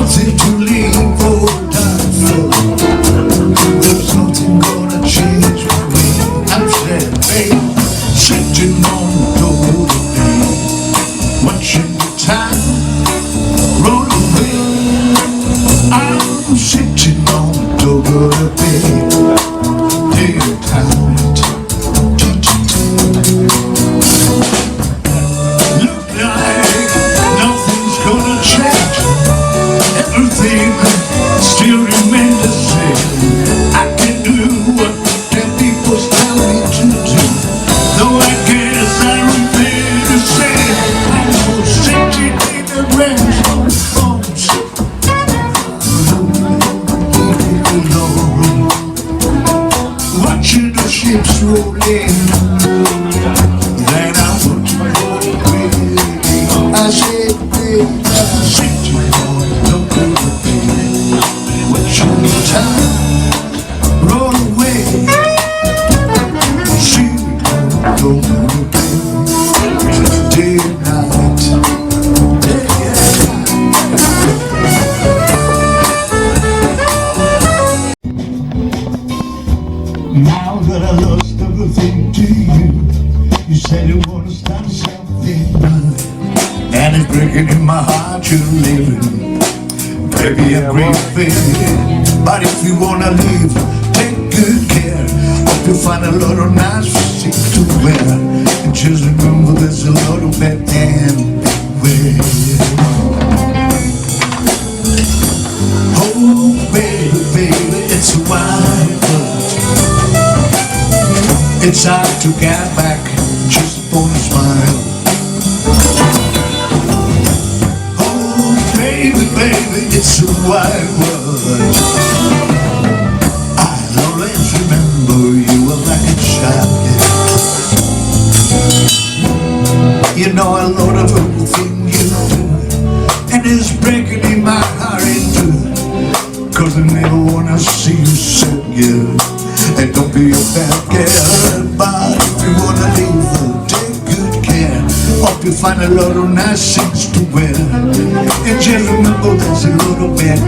nothing to leave or die for. There's nothing gonna change for me. I'm sad, babe, sitting on the doorway, watching the time roll away. I'm sitting on the doorway, day and night. Look like nothing's gonna change. Everything still remains the same. I can do what the people's tell me to do. Though I guess I remain the same. I'm so sitting in the range of phones, alone, watching the ships roll in. Then I put my heart away. I said, babe, I'm sitting on the doorway, watching the time roll away. Sitting on the doorway, day and night. Now that I lost everything to you, you said you wanna start something new, and it's breaking in my heart you're leaving. Baby, I'm grieving, but if you wanna leave, take good care. Hope you find a lot of nice things to wear, and just remember there's a lot of bad and beware. Oh baby, baby, it's a wide world. It's hard to get back just upon a smile. Oh baby, baby, it's a wide world. I'll always remember you were like a child. You know I love everything you do, and it's breaking in my heart in two. 'Cause I never wanna see you sad, girl. And don't be a bad girl, but if you wanna leave, take good care. Hope you find a lot of nice things to wear, and just remember there's a lot of bad